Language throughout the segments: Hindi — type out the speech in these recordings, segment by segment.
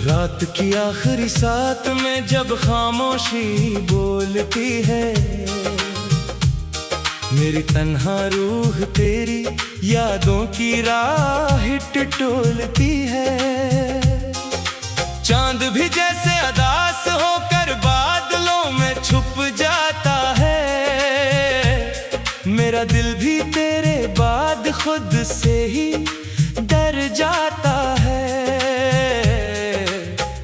रात की आखिरी साथ में जब खामोशी बोलती है, मेरी तन्हा रूह तेरी यादों की राह टटोलती है। चांद भी जैसे अदास होकर बादलों में छुप जाता है, मेरा दिल भी तेरे बाद खुद से ही डर जाता है।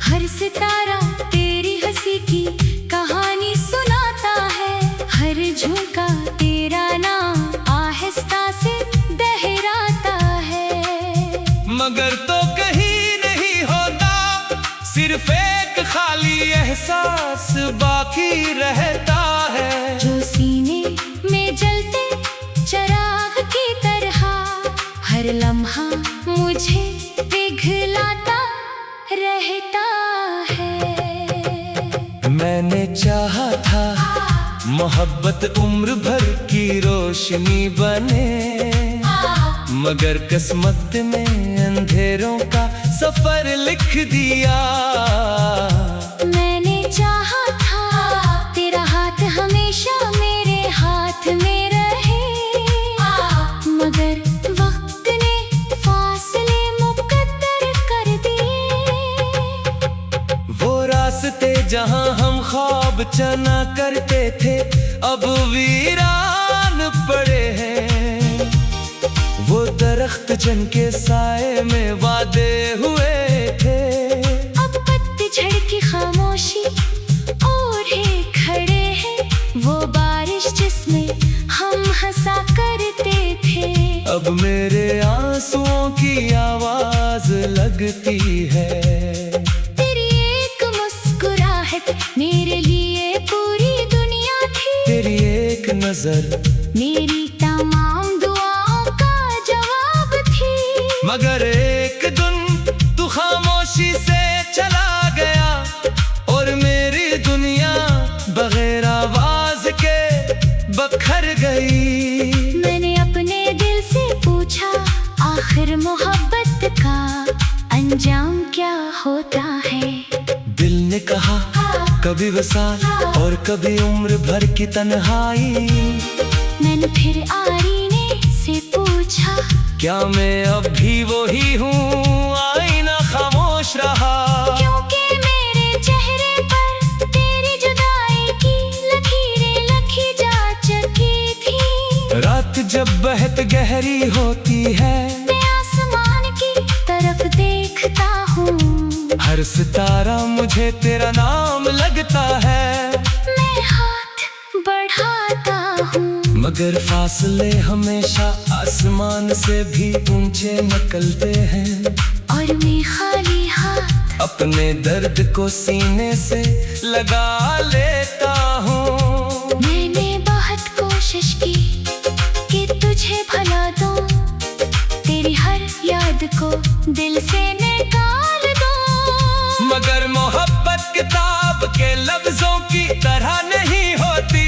हर सितारा तेरी हंसी की कहानी सुनाता है, हर झोंका तेरा नाम आहिस्ता से दोहराता है। मगर तो कहीं नहीं होता, सिर्फ एक खाली एहसास बाकी रहता है। जो सीने में जलते चिराग की तरह हर लम्हा मुझे पिघलाता रहता है। मैंने चाहा था मोहब्बत उम्र भर की रोशनी बने, मगर किस्मत में अंधेरों का सफर लिख दिया। मैंने चाहा था तेरा हाथ हमेशा मेरे हाथ में रहे, मगर वक्त ने फासले मुकद्दर कर दिए। वो रास्ते जहां हम ख्वाब चना करते थे अब वीरान पड़े हैं। वो दरख्त जिनके साए में वादे हुए थे, अब पतझड़ की खामोशी ओढ़े खड़े हैं। वो बारिश जिसमें हम हंसा करते थे, अब मेरे आंसुओं की आवाज लगती है। तेरी एक मुस्कुराहट मेरे लिए पूरी दुनिया थी, तेरी एक नजर मेरी तमाम दुआओं का जवाब थी। मगर एक दिन तू खामोशी से चला गया और मेरी दुनिया बगैर आवाज के बखर गई। मैंने अपने दिल से पूछा आखिर मोहब्बत का अंजाम क्या होता है। दिल ने कहा कभी वसाल और कभी उम्र भर की तन्हाई। मैंने फिर आईने से पूछा क्या मैं अब भी वही हूँ, आईना खामोश रहा। क्योंकि मेरे चेहरे पर तेरी जुदाई की लकीरें लिखी जा चुकी थी। रात जब बहुत गहरी होती है, मैं आसमान की तरफ देखता हूँ, हर सितारा मुझे तेरा नाम लगता है। मैं हाथ बढ़ाता हूँ, मगर फासले हमेशा आसमान से भी ऊंचे निकलते हैं। और मैं खाली हाथ अपने दर्द को सीने से लगा लेता हूँ। मैंने बहुत कोशिश की कि तुझे भुला दूं, तेरी हर याद को दिल से निकाल दूं। मगर मोहब्बत किताब के लफ्जों की तरह नहीं होती,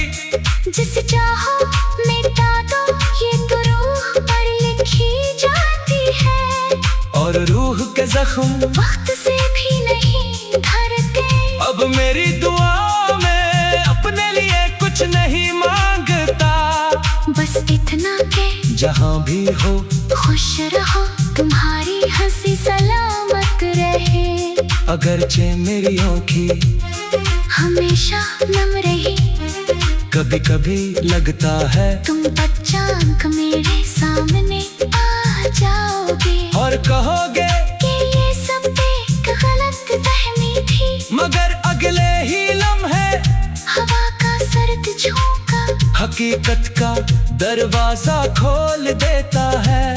जिसे चाहो मिटा दो ये तो रूह पर लिखी जाती है। और रूह के जख्म वक्त से भी नहीं भरते। अब मेरी दुआ में अपने लिए कुछ नहीं मांगता, बस इतना के जहाँ भी हो खुश रहो, तुम्हारी हंसी सलामत रहे। अगरचे मेरी आँखें हमेशा नम रही, कभी कभी लगता है तुम अचानक मेरे सामने आ जाओगे और कहोगे कि ये सब एक गलत फहमी थी। मगर अगले ही लम्हे हवा का सर्द झोंका हकीकत का दरवाजा खोल देता है।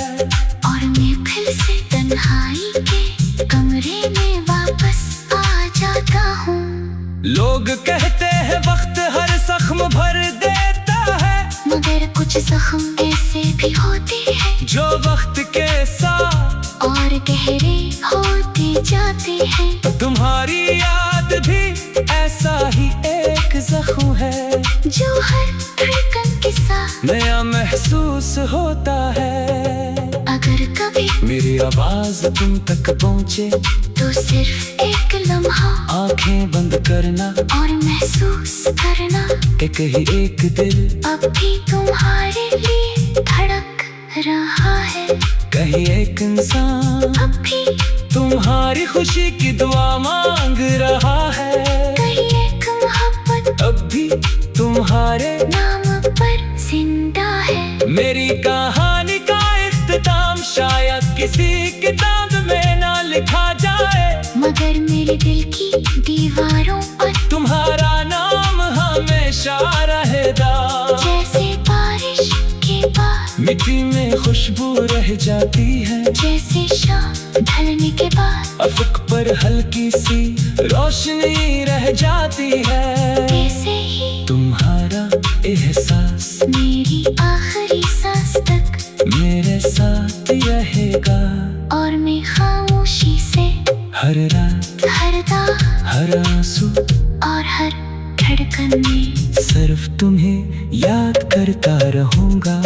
और मैं फिर से तन्हाई के कमरे में वापस आ जाता हूँ। लोग कहते हैं वक्त हर जख्म भर देता है, मगर कुछ जख्म ऐसे भी होते हैं जो वक्त के साथ और गहरे होते जाते हैं। तुम्हारी याद भी ऐसा ही एक जख्म है जो हर धड़कन के साथ नया महसूस होता है। अगर कभी मेरी आवाज तुम तक पहुँचे तो सिर्फ एक लम्हा आंखें बंद करना और महसूस करना एक ही एक दिल अब भी तुम्हारे लिए धड़क रहा है। कहीं एक इंसान अब भी तुम्हारी खुशी की दुआ मांग रहा है। कहीं एक मोहब्बत अब भी तुम्हारे नाम पर जिंदा है। मेरी कहानी का इख्तिताम शायद किसी किताब में ना लिखा जाए, मगर मेरे दिल की दीवारों पर तुम्हारा नाम हमेशा रहेगा। जैसे बारिश के बाद मिट्टी में खुशबू रह जाती है, जैसे शाम ढलने के बाद अफक पर हल्की सी रोशनी रह जाती है। ऐसे ही तुम्हारा एहसास मेरी आखिरी सांस तक मेरे साथ रहेगा। और मैं खामोशी से हर रात हर दाग हर आंसू और हर धड़कन में सिर्फ तुम्हें याद करता रहूंगा।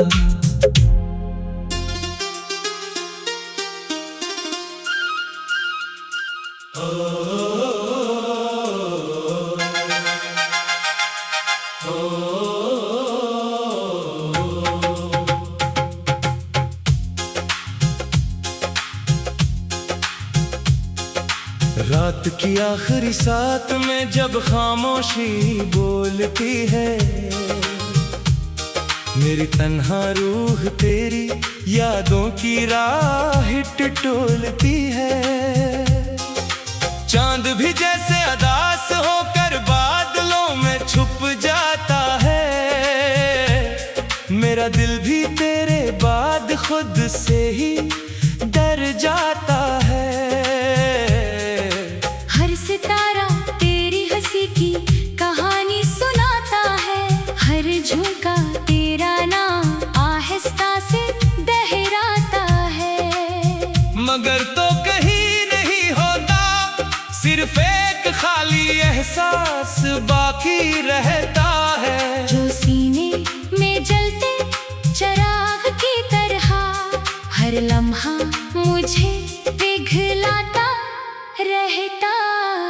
रात की आखिरी साथ में जब खामोशी बोलती है, मेरी तन्हा रूह तेरी यादों की राह टटोलती है। चांद भी जैसे अदास होकर बादलों में छुप जाता है, मेरा दिल भी तेरे बाद खुद से ही डर जाता है। हर सितारा तेरी हंसी की कहानी सुनाता है, हर झोंका तेरा नाम आहिस्ता से दोहराता है। मगर तो कहीं नहीं होता, सिर्फ एक खाली एहसास बाकी रहता है। जो सीने में जलते चिराग की तरह हर लम्हा मुझे पिघलाता रहता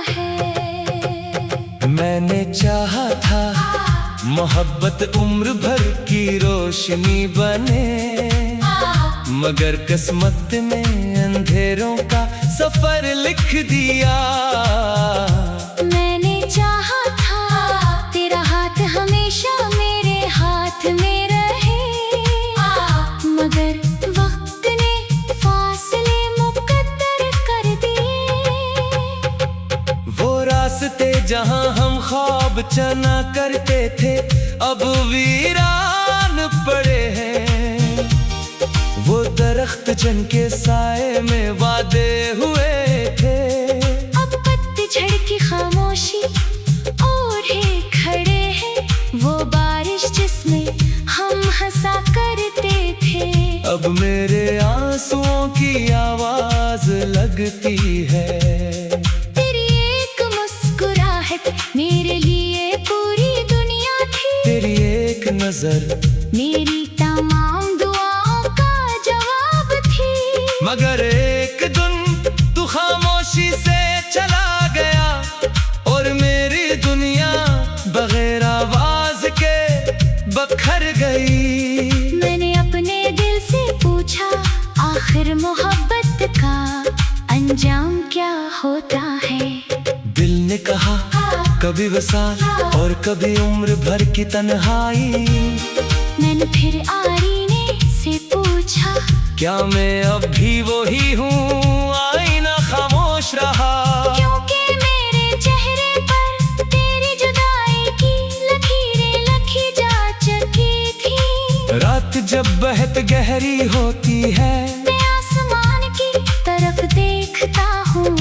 है। मैंने चाहा था मोहब्बत उम्र भर की रोशनी बने, मगर किस्मत ने अंधेरों का सफर लिख दिया। मैंने चाहा था तेरा हाथ हमेशा मेरे हाथ में रहे, मगर वक्त ने फासले मुकद्दर कर दिए। वो रास्ते जहां हम ख्वाब चना करते थे अब वीरान पड़े हैं। वो दरख्त जिनके साए में वादे हुए थे, अब पतझड़ की खामोशी ओढ़े खड़े हैं। वो बारिश जिसमें हम हंसा करते थे, अब मेरे आंसुओं की आवाज लगती है। तेरी एक मुस्कुराहट मेरे लिए पूरी दुनिया थी, तेरी एक नजर मेरी तमाम दुआओं का जवाब थी। मगर एक दिन तू खामोशी से चला गया और मेरी दुनिया बगैर आवाज के बखर गई। मैंने अपने दिल से पूछा आखिर मोहब्बत का अंजाम क्या होता है। दिल ने कहा कभी वसाल और कभी उम्र भर की तन्हाई। मैंने फिर आईने से पूछा क्या मैं अब भी वही हूँ, आईना खामोश रहा। क्योंकि मेरे चेहरे पर तेरी जुदाई की लकीरें लिखी जा चुकी थी। रात जब बहुत गहरी होती है, मैं आसमान की तरफ देखता हूँ,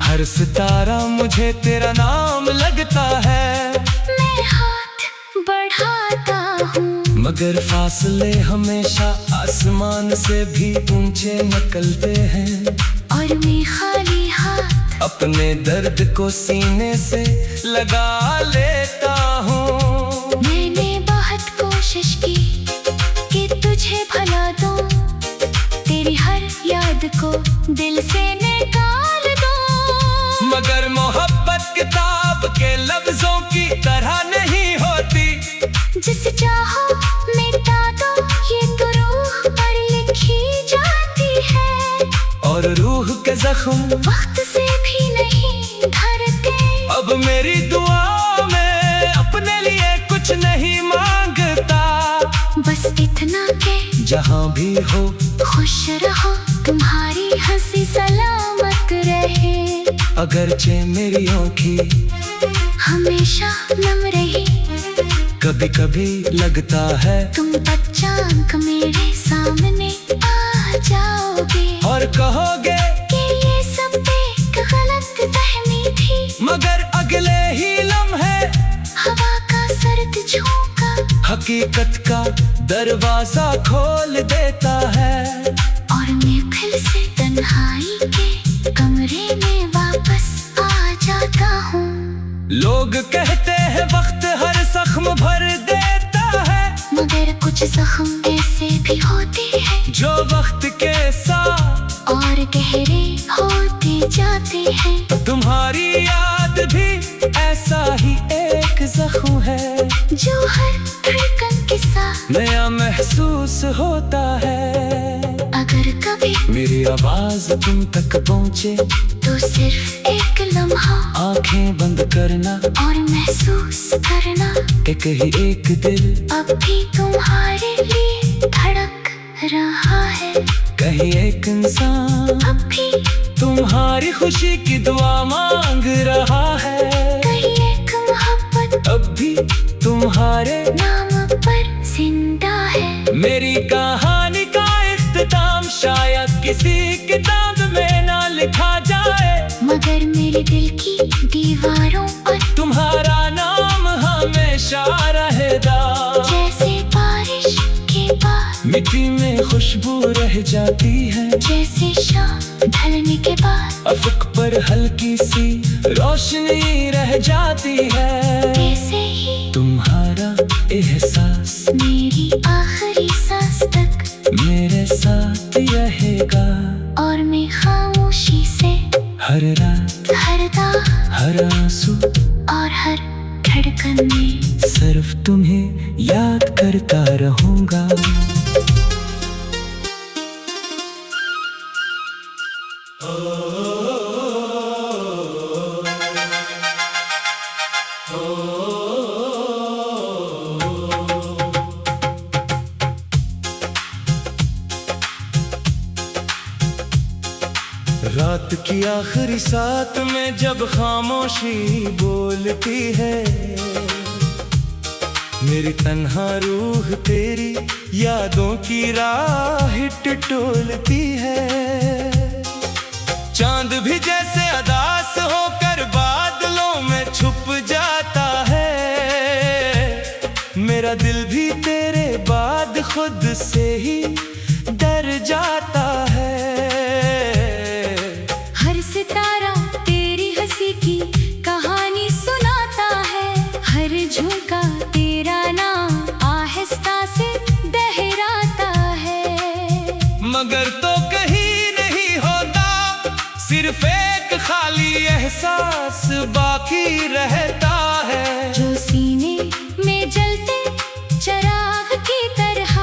हर सितारा मुझे तेरा नाम लगता है। मैं हाथ बढ़ाता हूँ, मगर फासले हमेशा आसमान से भी ऊंचे निकलते हैं। और मैं खाली हाथ अपने दर्द को सीने से लगा लेता हूँ। मैंने बहुत कोशिश की कि तुझे भुला दूं, तेरी हर याद को दिल से निकाल दूं। मगर मोहब्बत किताब के लफ्जों की तरह नहीं होती, जिसे चाहो मिटा दो, ये तो रूह पर लिखी जाती है। और रूह के जख्म वक्त से भी नहीं भरते। अब मेरी दुआ में अपने लिए कुछ नहीं मांगता, बस इतना के जहाँ भी हो खुश रहो, तुम्हारी हंसी सलामत रहे। अगरचे मेरी आँखें हमेशा नम रही, कभी कभी लगता है तुम अचानक मेरे सामने आ जाओगे और कहोगे कि ये सब एक गलत फहमी थी। मगर अगले ही लम्हे हवा का सर्द झोंका हकीकत का दरवाजा खोल देता है, और मैं फिर से तन्हाई के कमरे में वापस आ जाता हूँ। लोग कहते हैं वक्त हर जख्म भर देता है, मगर कुछ जख्म ऐसे भी होते हैं जो वक्त के साथ और गहरे होते जाते हैं। तुम्हारी याद भी ऐसा ही एक जख्म है, जो हर धड़कन के साथ नया महसूस होता है। अगर कभी मेरी आवाज तुम तक पहुँचे तो सिर्फ एक लम्हा आंखें बंद करना और महसूस करना, एक ही एक दिल अब भी तुम्हारे लिए धड़क रहा है। कहीं एक इंसान अब भी तुम्हारी खुशी की दुआ मांग रहा है, कहीं एक मोहब्बत अब भी तुम्हारे नाम पर जिंदा है। मेरी कहानी का इख्तिताम शायद किसी किताब में ना लिखा जाए, मगर मेरे दिल की दीवारों पर तुम्हारा नाम हमेशा रहेगा। जैसे बारिश के बाद मिट्टी में खुशबू रह जाती है, जैसे शाम ढलने के बाद अफक पर हल्की सी रोशनी रह जाती है। ऐसे ही तुम्हारा एहसास मेरी आखिरी सांस तक मेरे साथ रहेगा, और मैं खामोशी से हर रात हर दाग हर आंसू और हर धड़कन में सिर्फ तुम्हें याद करता रहूंगा। रात की आखिरी साथ में जब खामोशी बोलती है, मेरी तन्हा रूह तेरी यादों की राह टटोलती है। चांद भी जैसे अदास होकर बादलों में छुप जाता है, मेरा दिल भी तेरे बाद खुद से ही डर जाता है। हर सितारा तेरी हंसी की कहानी सुनाता है, हर झोंका तेरा नाम आहिस्ता से दोहराता है। मगर तो कहीं नहीं होता, सिर्फ एक खाली एहसास बाकी रहता है, जो सीने में जलते चिराग की तरह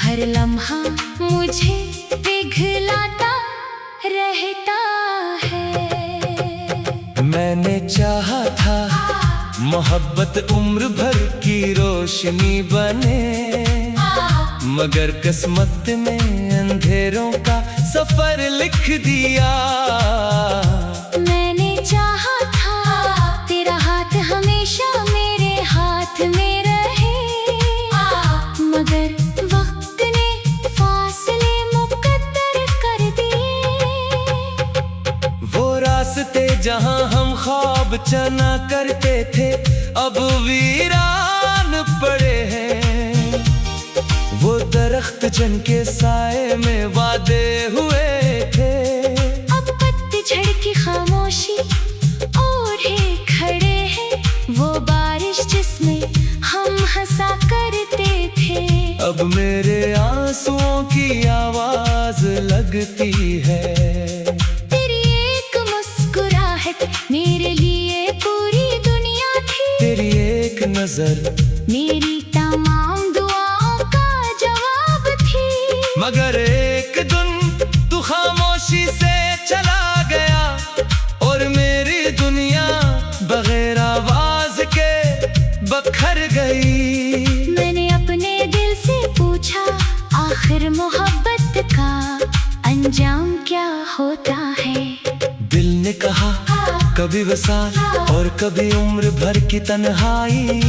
हर लम्हा मुझे पिघलाता रहता है। मैंने चाहा था मोहब्बत उम्र भर की रोशनी बने, मगर किस्मत में अंधेरों का सफर लिख दिया। मैंने चाहा था तेरा हाथ हमेशा मेरे हाथ में रहे, मगर वक्त ने फासले मुकद्दर कर दिए। वो रास्ते जहां हम ख्वाब चना करते थे अब वीरान पड़े हैं, वो दरख्त जिनके साए में वादे हुए थे अब पत्तझड़ की खामोशी अब मेरे आंसुओं की आवाज लगती है। तेरी एक मुस्कुराहट मेरे लिए पूरी दुनिया थी। तेरी एक नजर मेरी तमाम दुआओं का जवाब थी। मगर एक दिन तू खामोशी से चला गया और मेरी दुनिया बगैर आवाज के बखर गई। मैंने अपने दिल से पूछा, आखिर मोहब्बत का अंजाम क्या होता है? दिल ने कहा कभी वसाल और कभी उम्र भर की तन्हाई।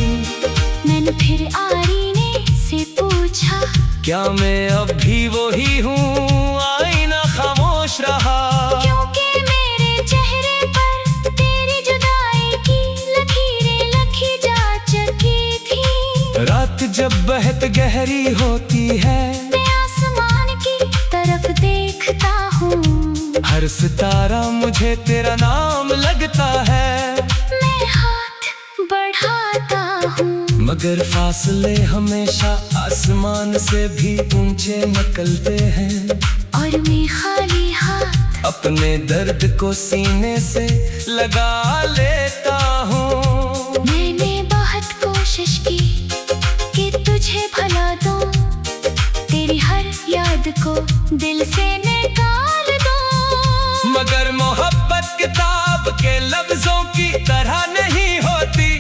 मैंने फिर आईने से पूछा, क्या मैं अब भी वही हूँ? आईना खामोश रहा। क्योंकि मेरे चेहरे पर तेरी जुदाई की लकीरें लिखी जा चुकी थी। रात जब बहुत गहरी होती है, मैं आसमान की तरफ देखता हूँ। हर सितारा मुझे तेरा नाम लगता है। मैं हाथ बढ़ाता हूँ, मगर फासले हमेशा आसमान से भी ऊंचे निकलते हैं। और मैं खाली हाथ अपने दर्द को सीने से लगा लेता हूँ। मैंने बहुत कोशिश की कि तुझे भुला दूं, तेरी हर याद को दिल से निकाल दूं। मगर मोहब्बत किताब के लफ्जों की तरह नहीं होती।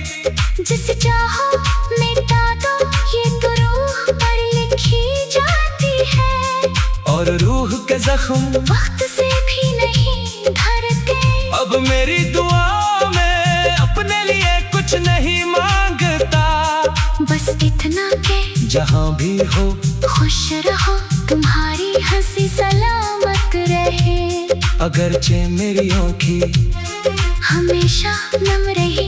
जिसे चाहो मिटा दो, ये तो रूह पर लिखी जाती है। और रूह के जख्म वक्त से भी नहीं भरते। अब मेरी दुआ में अपने लिए कुछ नहीं मांगता। बस इतना के जहाँ भी हो खुश रहो, तुम्हारी हंसी सलामत रहे। अगरचे मेरी आँखें हमेशा नम रही,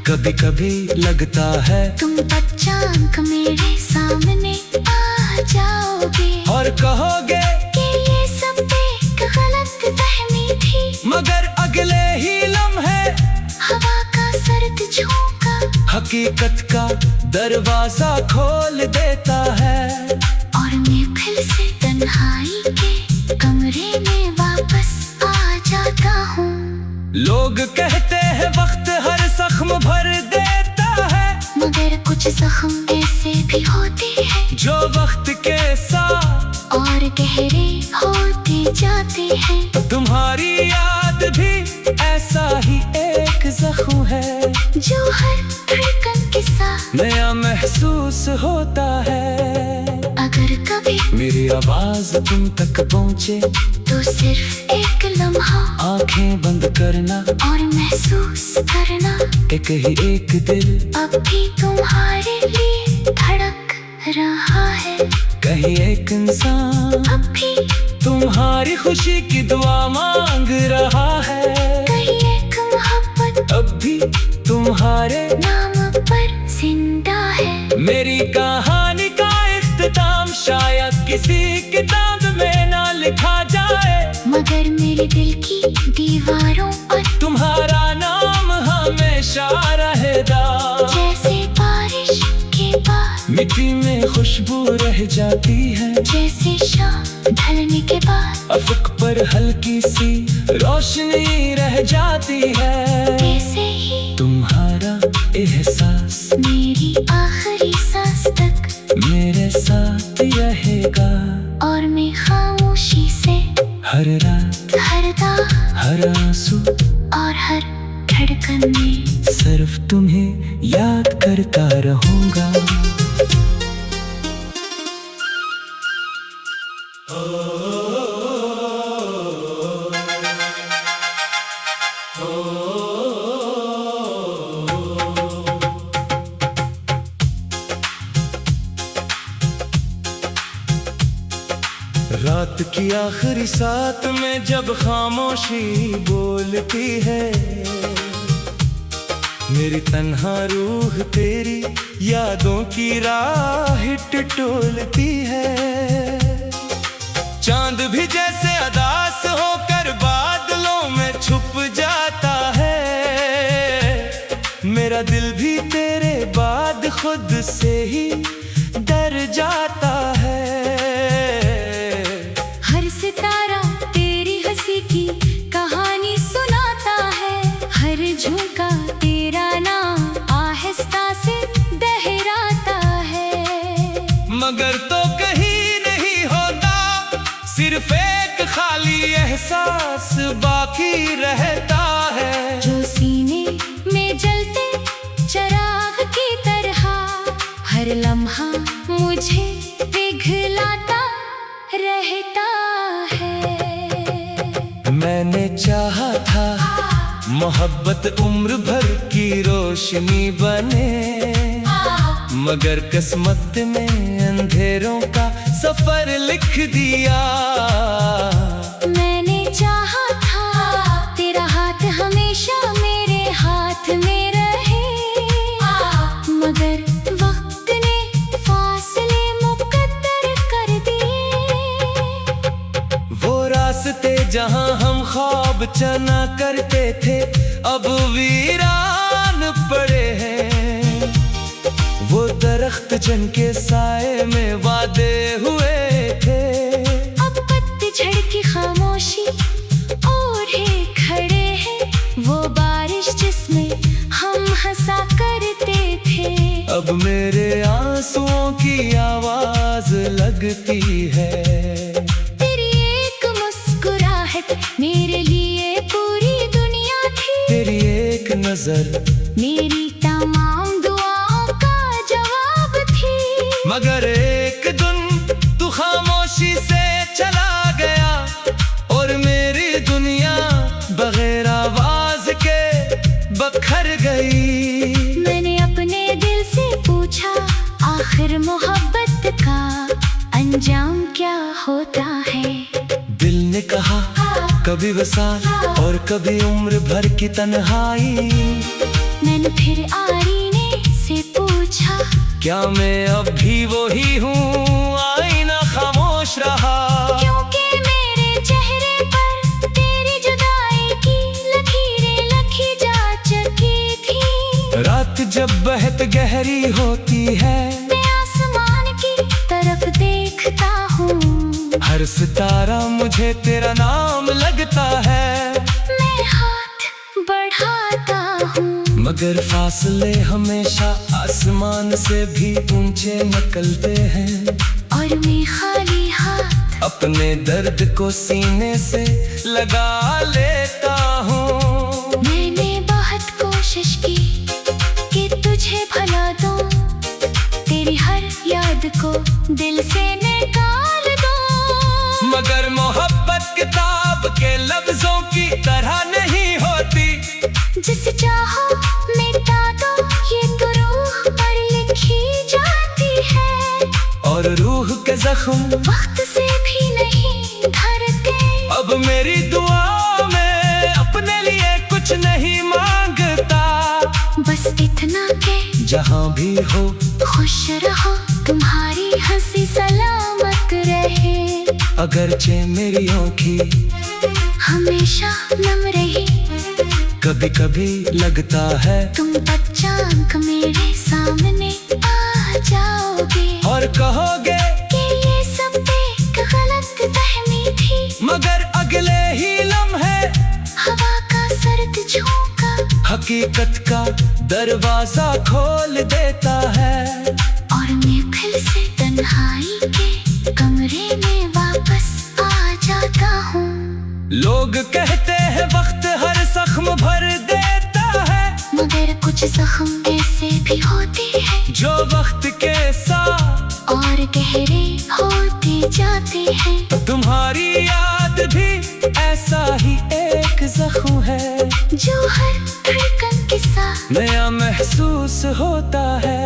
कभी कभी लगता है तुम अचानक मेरे सामने आ जाओगे और कहोगे कि ये सब एक गलत फहमी थी। मगर अगले ही लम्हे हवा का सर्द झोंका हकीकत का दरवाजा खोल देता है। और मैं फिर से तन्हाई के कमरे में वापस आ जाता हूँ। लोग कहते हैं वक्त हर जख्म भर देता है, मगर कुछ जख्म ऐसे भी होते हैं जो वक्त के साथ और गहरे होते जाते हैं। तुम्हारी याद भी ऐसा ही एक जख्म है, जो हर धड़कन के साथ नया महसूस होता है। अगर कभी मेरी आवाज तुम तक पहुँचे तो सिर्फ एक लम्हा आंखें बंद करना और महसूस करना, एक ही एक दिल अब भी तुम्हारे लिए धड़क रहा है। कहीं एक इंसान अब भी तुम्हारी खुशी की दुआ मांग रहा है। कहीं एक मोहब्बत अब भी तुम्हारे नाम पर जिंदा है। मेरी कहानी का इख्तिताम शायद किसी किताब में ना लिखा जाए, मगर मेरे दिल की दीवारों पर तुम्हारा नाम हमेशा रहेगा। जैसे बारिश के बाद मिट्टी में खुशबू रह जाती है, जैसे शाम ढलने के बाद अफक पर हल्की सी रोशनी रह जाती है। वैसे ही तुम्हारा एहसास मेरी आखिरी सांस तक मेरे साथ रहेगा। और मैं खामोशी से हर रात हर दाग हर आंसू और हर धड़कन में सिर्फ तुम्हें याद करता रहूंगा। रात की आखिरी साथ में जब खामोशी बोलती है, मेरी तन्हा रूह तेरी यादों की राह टटोलती है। चांद भी जैसे अदास होकर बादलों में छुप जाता है, मेरा दिल भी तेरे बाद खुद से ही डर जाता सिर्फ एक खाली एहसास बाकी रहता है, जो सीने में जलते चिराग की तरह हर लम्हा मुझे पिघलाता रहता है। मैंने चाहा था मोहब्बत उम्र भर की रोशनी बने, मगर किस्मत में अंधेरों का सफर लिख दिया। मैंने चाहा था तेरा हाथ हमेशा मेरे हाथ में रहे, मगर वक्त ने फासले मुकद्दर कर दिए। वो रास्ते जहां हम ख्वाब चना करते थे अब वीरान पड़े हैं, वो दरख्त जिनके साए में वादे हुए थे अब पतझड़ की खामोशी ओढ़े खड़े हैं, वो बारिश जिसमें हम हंसा करते थे अब मेरे आंसुओं की आवाज लगती है। तेरी एक मुस्कुराहट मेरे लिए पूरी दुनिया थी, तेरी एक नजर मेरी तमाम दुआओं का जवाब थी, मगर एक दिन तू खामोशी से चला गया और मेरी दुनिया बगैर आवाज के बखर गई। मैंने अपने दिल से पूछा आखिर मोहब्बत का अंजाम क्या होता है। दिल ने कहा कभी वसाल और कभी उम्र भर की तन्हाई। मैंने फिर आईने से पूछा क्या मैं अब भी वही हूँ, आईना खामोश रहा, क्योंकि मेरे चेहरे पर तेरी जुदाई की लकीरें लिखी जा चुकी थी। रात जब बहुत गहरी होती है मैं आसमान की तरफ देखता हूँ, हर सितारा मुझे तेरा नाम लगता है। मैं हाथ बढ़ाता हूँ, मगर फासले हमेशा आसमान से भी ऊंचे निकलते हैं, और मैं खाली हाथ अपने दर्द को सीने से लगा लेता हूँ। मैंने बहुत कोशिश की कि तुझे भुला दूं, तेरी हर याद को दिल से निकाल दूं, मगर मोहब्बत किताब के लफ्जों की तरह नहीं होती, जिसे चाहो मिटा दो ये तो रूह पर लिखी जाती है, और रूह के जख्म वक्त से भी नहीं भरते। अब मेरी दुआ में अपने लिए कुछ नहीं मांगता, बस इतना के जहाँ भी हो खुश रहो, तुम्हारी हंसी सलामत रहे, अगरचे मेरी आँखें हमेशा नम रही। कभी कभी लगता है तुम अचानक मेरे सामने आ जाओगे और कहोगे कि ये सब एक गलत फहमी थी, मगर अगले ही लम्हे हवा का सर्द झोंका हकीकत का दरवाजा खोल देता है, और मैं फिर से तन्हाई के कमरे में वापस आ जाता हूँ। लोग कहते हैं वक्त हर जख्म भर देता है, मगर कुछ जख्म ऐसे भी होते हैं जो वक्त के साथ और गहरे होते जाते हैं। तुम्हारी याद भी ऐसा ही एक जख्म है, जो हर धड़कन के साथ नया महसूस होता है।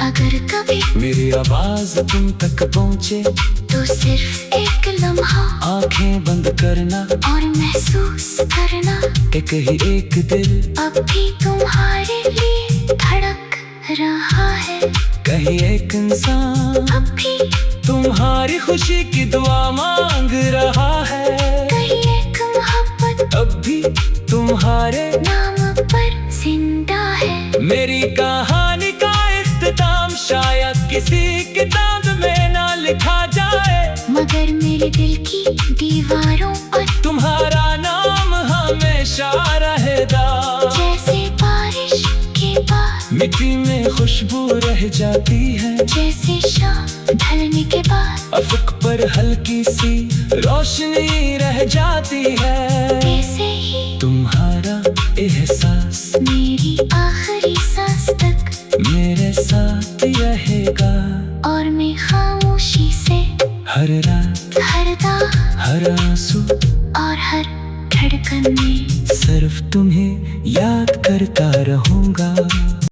अगर कभी मेरी आवाज तुम तक पहुँचे तो सिर्फ एक लम्हा आंखें बंद करना और महसूस करना, एक ही एक दिल अब भी तुम्हारे लिए धड़क रहा है। कहीं एक इंसान अब भी तुम्हारी खुशी की दुआ मांग रहा है, कहीं एक मोहब्बत अब भी तुम्हारे नाम पर जिंदा है। मेरी कहानी का इख्तिताम शायद किसी किताब में ना लिखा जाए, मगर मेरे दिल की दीवारों पर तुम्हारा नाम हमेशा रहेगा। जैसे बारिश के बाद मिट्टी में खुशबू रह जाती है, जैसे शाम ढलने के बाद अफक पर हल्की सी रोशनी रह जाती है। ऐसे ही तुम्हारा एहसास मेरी आखिरी सांस तक मेरे साथ रहेगा, और मैं खामोशी से हर रात हर दाग हर आंसू